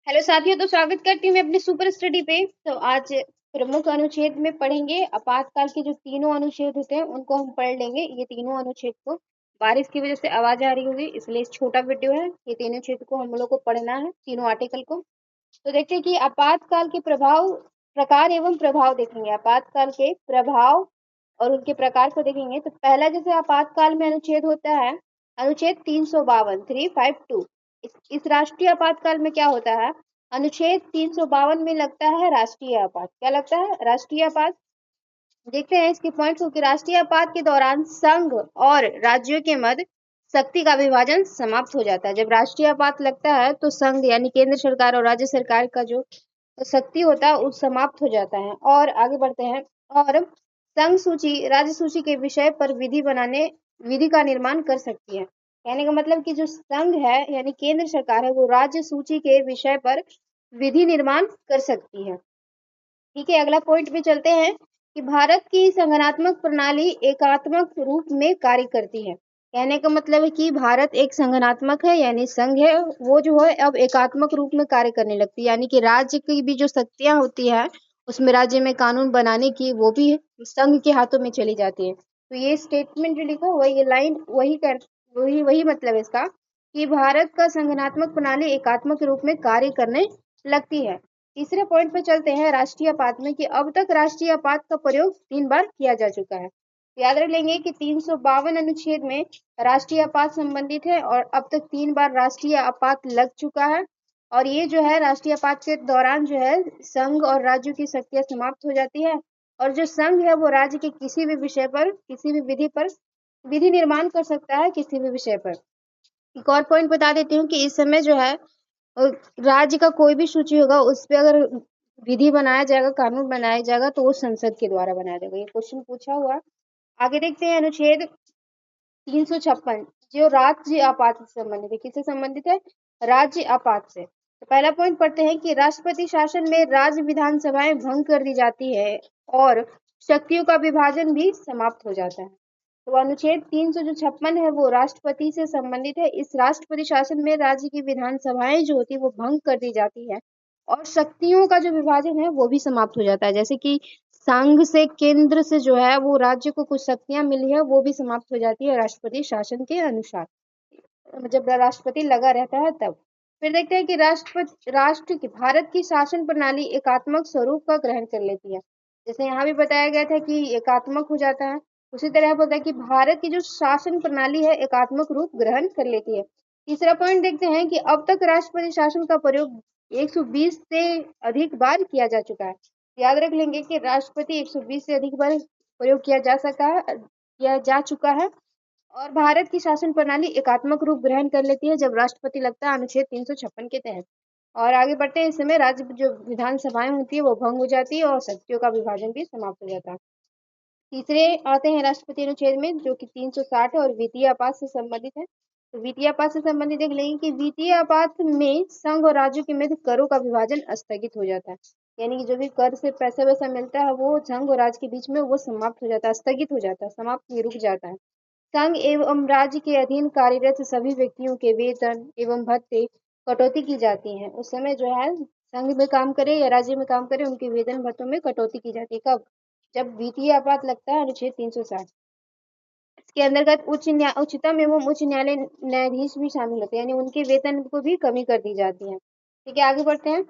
Hello साथियों, तो स्वागत करती हूँ मैं अपने सुपर स्टडी पे। तो आज प्रमुख अनुच्छेद में पढ़ेंगे आपातकाल के जो तीनों अनुच्छेद होते हैं उनको हम पढ़ लेंगे। ये तीनों अनुच्छेद को बारिश की वजह से आवाज आ रही होगी, इसलिए छोटा वीडियो है। ये तीनों अनुच्छेद को हम लोग को पढ़ना है, तीनों आर्टिकल को। तो देखते हैं कि आपातकाल के प्रभाव, प्रकार एवं प्रभाव देखेंगे। आपातकाल के प्रभाव और उनके प्रकार को देखेंगे। तो पहला जैसे आपातकाल में अनुच्छेद होता है, अनुच्छेद 352 352। इस राष्ट्रीय आपातकाल में क्या होता है, अनुच्छेद 352 में लगता है राष्ट्रीय आपात। क्या लगता है? राष्ट्रीय आपात। देखते हैं इसके पॉइंट्स को कि राष्ट्रीय आपात के दौरान संघ और राज्यों के मध्य शक्ति का विभाजन समाप्त हो जाता है। जब राष्ट्रीय आपात लगता है तो संघ यानी केंद्र सरकार और राज्य सरकार का जो शक्ति होता है वो समाप्त हो जाता है। और आगे बढ़ते हैं। और संघ सूची राज्य सूची के विषय पर विधि का निर्माण कर सकती है। कहने का मतलब कि जो संघ है यानी केंद्र सरकार है वो राज्य सूची के विषय पर विधि निर्माण कर सकती है। ठीक है, अगला पॉइंट पे चलते हैं कि भारत की संगठनात्मक प्रणाली एकात्मक रूप में कार्य करती है। कहने का मतलब है कि भारत एक संगठनात्मक है यानी संघ है, वो जो है अब एकात्मक रूप में कार्य करने लगती है। यानी कि राज्य की भी जो शक्तियां होती है उसमें राज्य में कानून बनाने की वो भी संघ के हाथों में चली जाती है। तो ये स्टेटमेंट जो लिखा हुआ ये लाइन वही मतलब है इसका कि भारत का संगठनात्मक प्रणाली एकात्मक रूप में कार्य करने लगती है। तीसरे पॉइंट पे चलते हैं राष्ट्रीय आपात में कि अब तक राष्ट्रीय आपात का प्रयोग 3 बार किया जा चुका है। याद रख लेंगे कि 352 अनुच्छेद में राष्ट्रीय आपात संबंधित है और अब तक 3 बार राष्ट्रीय आपात लग चुका है। और ये जो है राष्ट्रीय आपात के दौरान जो है संघ और राज्यों की शक्तियां समाप्त हो जाती है और जो संघ है वो राज्य के किसी भी विषय पर, किसी भी विधि पर विधि निर्माण कर सकता है किसी भी विषय पर। एक और पॉइंट बता देती हूँ कि इस समय जो है राज्य का कोई भी सूची होगा उस पे अगर विधि बनाया जाएगा, कानून बनाया जाएगा तो वो संसद के द्वारा बनाया जाएगा। ये क्वेश्चन पूछा हुआ। आगे देखते हैं अनुच्छेद 356 जो राज्य आपात से संबंधित है। किससे संबंधित है? राज्य आपात से। तो पहला पॉइंट पढ़ते हैं कि राष्ट्रपति शासन में राज्य विधानसभाएं भंग कर दी जाती है और शक्तियों का विभाजन भी समाप्त हो जाता है। तो अनुच्छेद 356 है वो राष्ट्रपति से संबंधित है। इस राष्ट्रपति शासन में राज्य की विधानसभाएं जो होती है वो भंग कर दी जाती है और शक्तियों का जो विभाजन है वो भी समाप्त हो जाता है। जैसे कि संघ से, केंद्र से जो है वो राज्य को कुछ शक्तियां मिली है वो भी समाप्त हो जाती है राष्ट्रपति शासन के अनुसार, जब राष्ट्रपति लगा रहता है तब। फिर देखते हैं कि राष्ट्र की भारत की शासन प्रणाली एकात्मक स्वरूप का ग्रहण कर लेती है। जैसे यहाँ भी बताया गया था कि एकात्मक हो जाता है, उसी तरह बोलता है कि भारत की जो शासन प्रणाली है एकात्मक रूप ग्रहण कर लेती है। तीसरा पॉइंट देखते हैं कि अब तक राष्ट्रपति शासन का प्रयोग 120 से अधिक बार किया जा चुका है। याद रख लेंगे कि राष्ट्रपति 120 से अधिक बार प्रयोग किया जा चुका है। और भारत की शासन प्रणाली एकात्मक रूप ग्रहण कर लेती है जब राष्ट्रपति लगता है अनुच्छेद 356 के तहत। और आगे बढ़ते हैं। इस समय राज्य जो विधानसभाएं होती है वो भंग हो जाती है और शक्तियों का विभाजन भी समाप्त हो जाता है। तीसरे आते हैं राष्ट्रपति अनुच्छेद में जो कि 360 है और वित्तीय आपात से संबंधित है। तो वित्तीय आपात से संबंधित देख लेंगे कि वित्तीय आपात में संघ और राज्यों के मध्य करों का विभाजन स्थगित हो जाता है। यानी कि जो भी कर से पैसा वैसा मिलता है वो संघ और राज्य के बीच में वो समाप्त हो जाता है, स्थगित हो जाता है, समाप्त नहीं, रुक जाता है। संघ एवं राज्य के अधीन कार्यरत सभी व्यक्तियों के वेतन एवं भत्ते कटौती की जाती है। उस समय जो है संघ में काम करे या राज्य में काम करे उनके वेतन भत्तों में कटौती की जाती है। कब? जब वित्तीय आपात लगता है अनुच्छेद 360। इसके अंतर्गत उच्चतम एवं उच्च न्यायालय न्यायाधीश भी शामिल होते हैं यानी उनके वेतन को भी कमी कर दी जाती है। ठीक है, आगे बढ़ते हैं।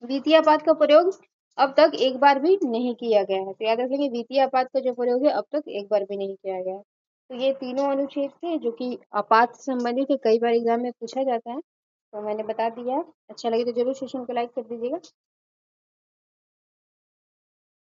वित्तीय आपात का प्रयोग अब तक एक बार भी नहीं किया गया है। तो याद रखेंगे वित्तीय आपात का जो प्रयोग है अब तक एक बार भी नहीं किया गया है। तो ये तीनों अनुच्छेद थे जो कि आपात से संबंधित है, कई बार एग्जाम में पूछा जाता है, तो मैंने बता दिया है। अच्छा लगे तो जरूर सेशन को लाइक कर दीजिएगा।